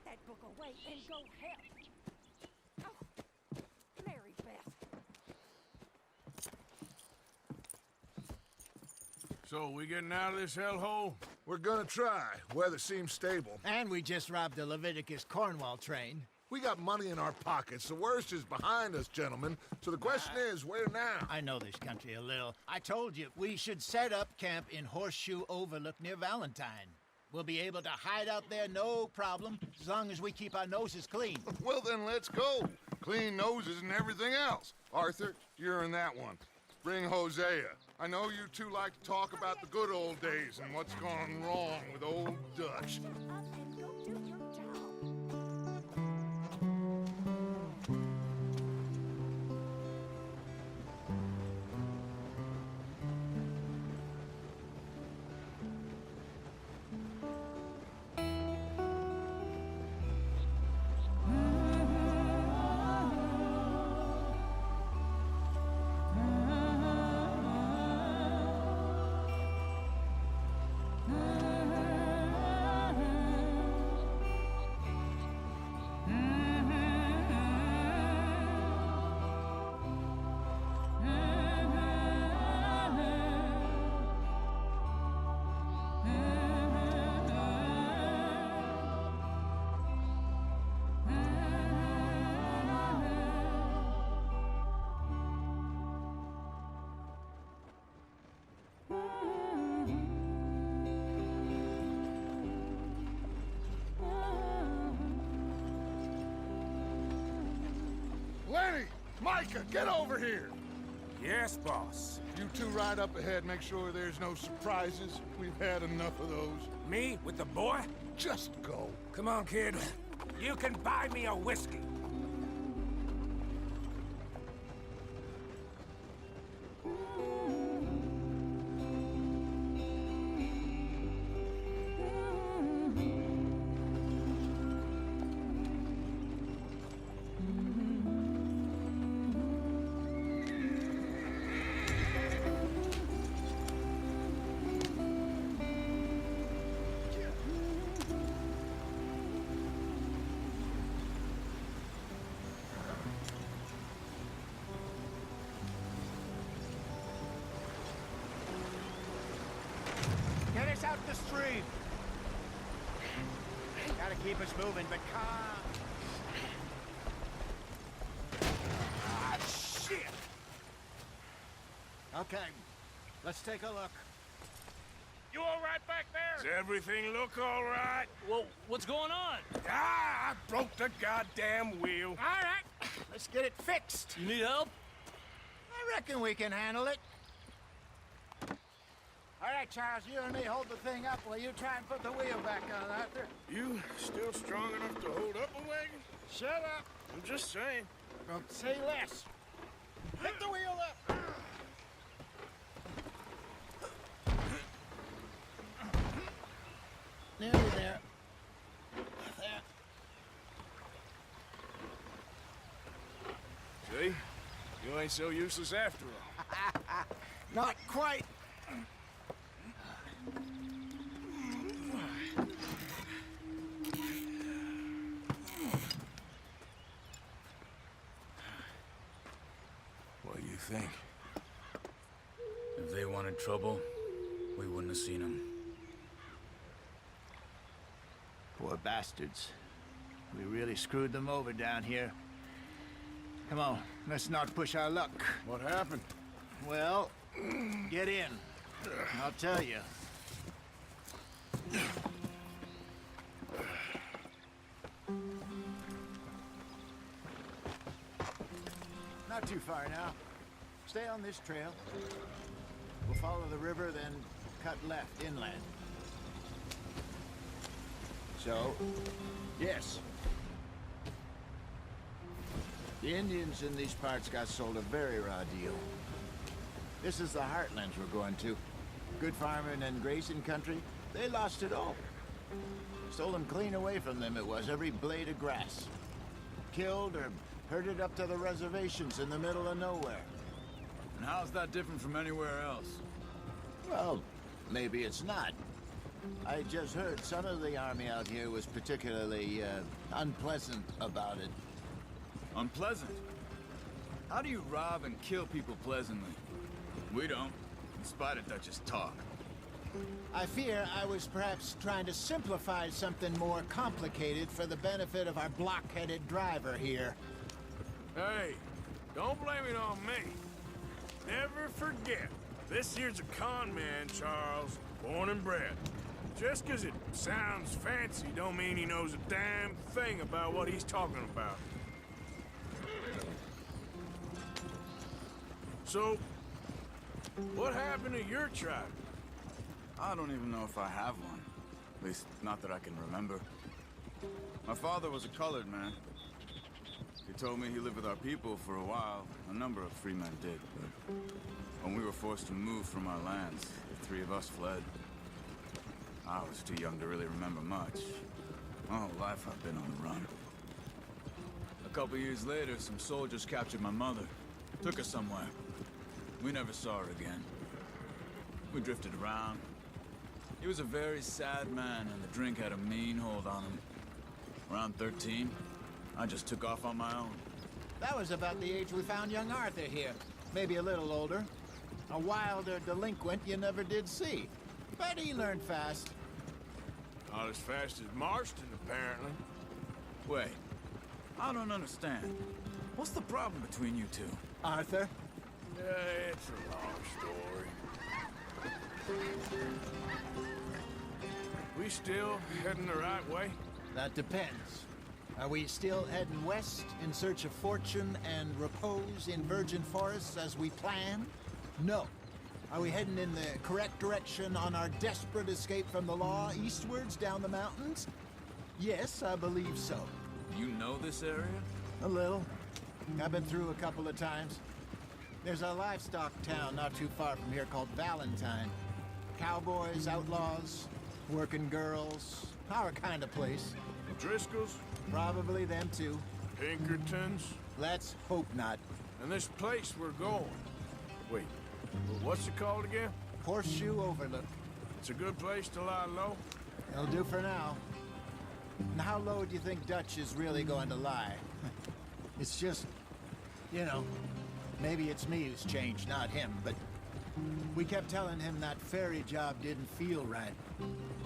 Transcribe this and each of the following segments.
Put that book away and go help. Oh, Mary Beth. So, we getting out of this hellhole? We're gonna try. Weather seems stable. And we just robbed the Leviticus Cornwall train. We got money in our pockets. The worst is behind us, gentlemen. So the question is, where now? I know this country a little. I told you, we should set up camp in Horseshoe Overlook near Valentine. We'll be able to hide out there, no problem, as long as we keep our noses clean. Well, then let's go. Clean noses and everything else. Arthur, you're in that one. Bring Hosea. I know you two like to talk about the good old days and what's gone wrong with old Dutch. Up and go do your job. Lenny! Micah, get over here! Yes, boss. You two ride up ahead, make sure there's no surprises. We've had enough of those. Me with the boy? Just go. Come on, kid. You can buy me a whiskey. Get us out the stream. Gotta keep us moving, but calm. Ah, shit! Okay, let's take a look. You all right back there? Does everything look all right? Well, what's going on? Ah, I broke the goddamn wheel. All right, let's get it fixed. You need help? I reckon we can handle it. All right, Charles, you and me hold the thing up while you try and put the wheel back on, Arthur. You still strong enough to hold up a wagon? Shut up. I'm just saying. Don't say less. Pick the wheel up. Nearly there. There. See? You ain't so useless after all. Not quite. What do you think? If they wanted trouble, we wouldn't have seen them. Poor bastards. We really screwed them over down here. Come on, let's not push our luck. What happened? Well, get in. I'll tell you. Not too far now. Stay on this trail. We'll follow the river, then cut left inland. So, yes. The Indians in these parts got sold a very raw deal. This is the heartlands we're going to. Good farming and grazing country, they lost it all. Stole them clean away from them, it was, every blade of grass. Killed or herded up to the reservations in the middle of nowhere. And how's that different from anywhere else? Well, maybe it's not. I just heard some of the army out here was particularly, unpleasant about it. Unpleasant? How do you rob and kill people pleasantly? We don't, in spite of Dutch's talk. I fear I was perhaps trying to simplify something more complicated for the benefit of our blockheaded driver here. Hey, don't blame it on me. Never forget, this here's a con man, Charles, born and bred. Just 'cause it sounds fancy don't mean he knows a damn thing about what he's talking about. So, what happened to your tribe? I don't even know if I have one. At least, not that I can remember. My father was a colored man. He told me he lived with our people for a while. A number of free men did, but when we were forced to move from our lands, the three of us fled. I was too young to really remember much. My whole life I've been on the run. A couple years later, some soldiers captured my mother. Took her somewhere. We never saw her again. We drifted around. He was a very sad man, and the drink had a mean hold on him. Around 13, I just took off on my own. That was about the age we found young Arthur here. Maybe a little older. A wilder delinquent you never did see. But he learned fast. Not as fast as Marston, apparently. Wait, I don't understand. What's the problem between you two? Arthur? Yeah, it's a long story. We still heading the right way? That depends. Are we still heading west in search of fortune and repose in virgin forests as we planned? No. Are we heading in the correct direction on our desperate escape from the law eastwards down the mountains? Yes, I believe so. You know this area? A little. I've been through a couple of times. There's a livestock town not too far from here called Valentine. Cowboys, outlaws, working girls, our kind of place. The Driscolls? Probably them too. Pinkertons? Let's hope not. And this place we're going. Wait, what's it called again? Horseshoe Overlook. It's a good place to lie low? It'll do for now. And how low do you think Dutch is really going to lie? It's just, you know, maybe it's me who's changed, not him, but we kept telling him that ferry job didn't feel right.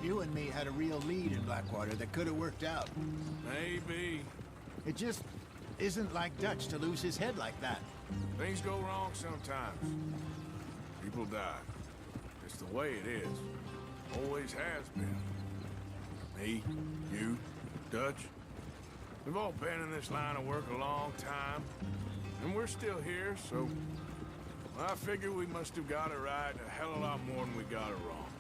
You and me had a real lead in Blackwater that could have worked out. Maybe. It just isn't like Dutch to lose his head like that. Things go wrong sometimes. People die. It's the way it is. Always has been. Me, you, Dutch. We've all been in this line of work a long time. And we're still here, so I figure we must have got it right a hell of a lot more than we got it wrong.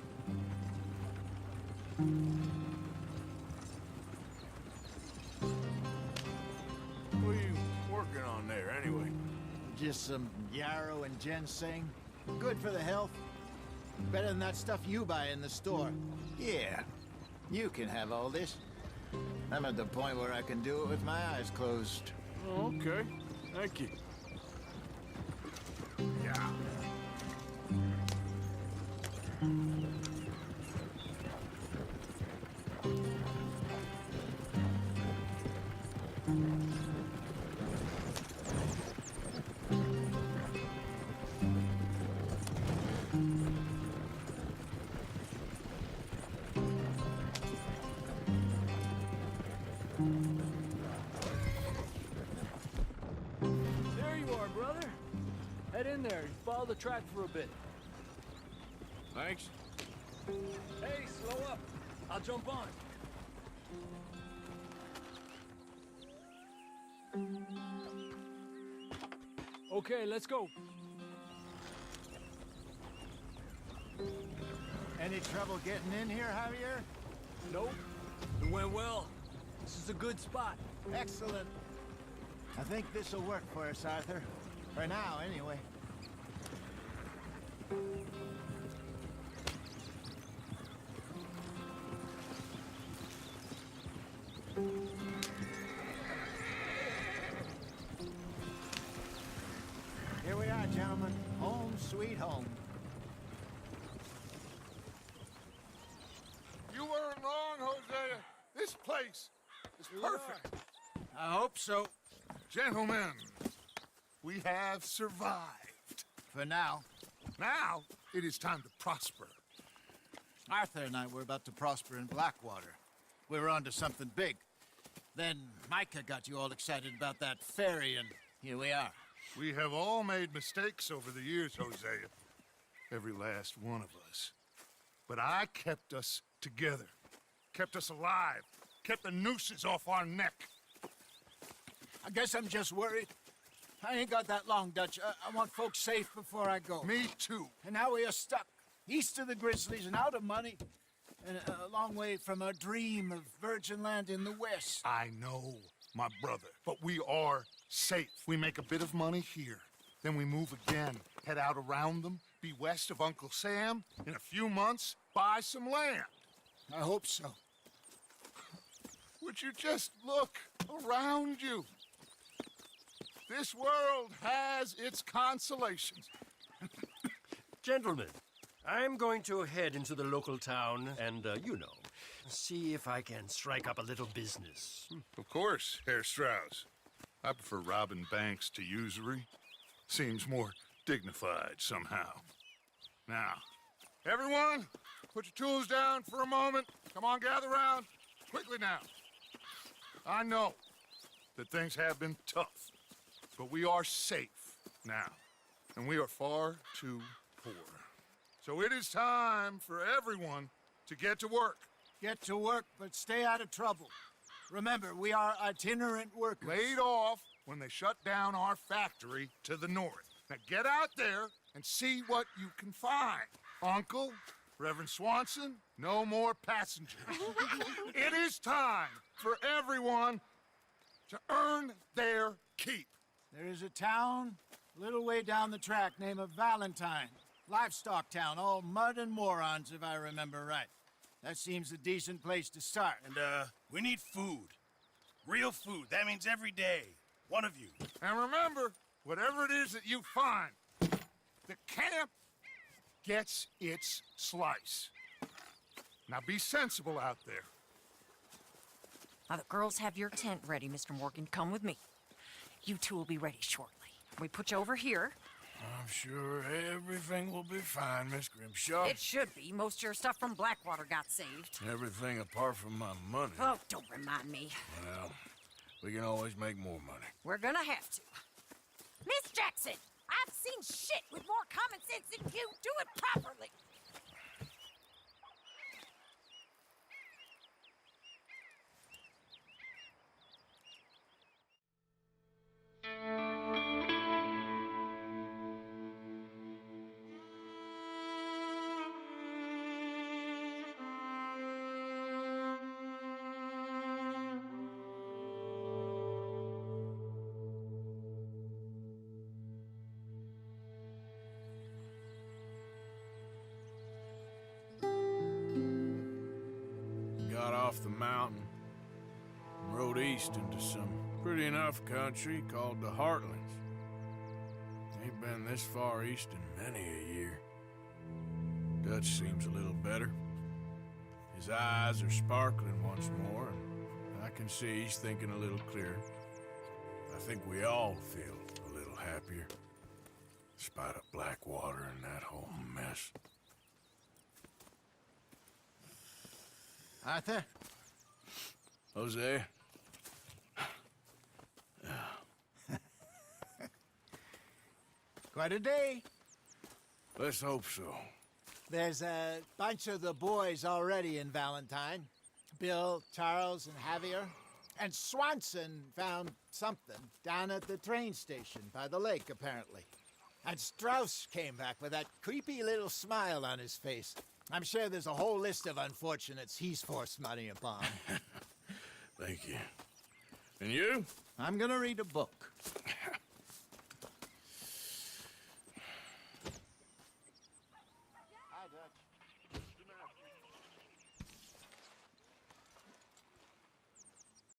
What are you working on there, anyway? Just some yarrow and ginseng. Good for the health. Better than that stuff you buy in the store. Yeah, you can have all this. I'm at the point where I can do it with my eyes closed. Oh, okay. Thank you. Yeah. There you are, brother. Head in there and follow the track for a bit. Thanks. Hey, slow up. I'll jump on. Okay, let's go. Any trouble getting in here, Javier? Nope. It went well. This is a good spot. Excellent. I think this'll work for us, Arthur. For now, anyway. Here we are, gentlemen. Home sweet home. place is perfect. I hope so. Gentlemen, we have survived. For now. Now, it is time to prosper. Arthur and I were about to prosper in Blackwater. We were onto something big. Then Micah got you all excited about that ferry, and here we are. We have all made mistakes over the years, Hosea. Every last one of us. But I kept us together. Kept us alive. Kept the nooses off our neck. I guess I'm just worried. I ain't got that long, Dutch. I want folks safe before I go. Me too. And now we are stuck, east of the Grizzlies and out of money, and a long way from our dream of virgin land in the west. I know, my brother, but we are safe. We make a bit of money here, then we move again, head out around them, be west of Uncle Sam, in a few months, buy some land. I hope so. Would you just look around you? This world has its consolations. Gentlemen, I'm going to head into the local town and, see if I can strike up a little business. Of course, Herr Strauss. I prefer robbing banks to usury. Seems more dignified somehow. Now, everyone, put your tools down for a moment. Come on, gather round. Quickly now. I know that things have been tough, but we are safe now, and we are far too poor. So it is time for everyone to get to work. Get to work, but stay out of trouble. Remember, we are itinerant workers. Laid off when they shut down our factory to the north. Now get out there and see what you can find. Uncle, Reverend Swanson, no more passengers. It is time for everyone to earn their keep. There is a town a little way down the track named Valentine. Livestock town, all mud and morons, if I remember right. That seems a decent place to start. And, we need food. Real food. That means every day. One of you. And remember, whatever it is that you find, the camp gets its slice. Now be sensible out there. Now, the girls have your tent ready, Mr. Morgan. Come with me. You two will be ready shortly. We put you over here. I'm sure everything will be fine, Miss Grimshaw. It should be. Most of your stuff from Blackwater got saved. Everything apart from my money. Oh, don't remind me. Well, we can always make more money. We're gonna have to. Miss Jackson, I've seen shit with more common sense than you. Do it properly. Got off the mountain and rode east into some pretty enough country called the Heartlands. Ain't been this far east in many a year. Dutch seems a little better. His eyes are sparkling once more, and I can see he's thinking a little clearer. I think we all feel a little happier, despite of Blackwater and that whole mess. Arthur? Jose? Quite a day. Let's hope so. There's a bunch of the boys already in Valentine. Bill, Charles, and Javier. And Swanson found something down at the train station by the lake, apparently. And Strauss came back with that creepy little smile on his face. I'm sure there's a whole list of unfortunates he's forced money upon. Thank you. And you? I'm gonna read a book.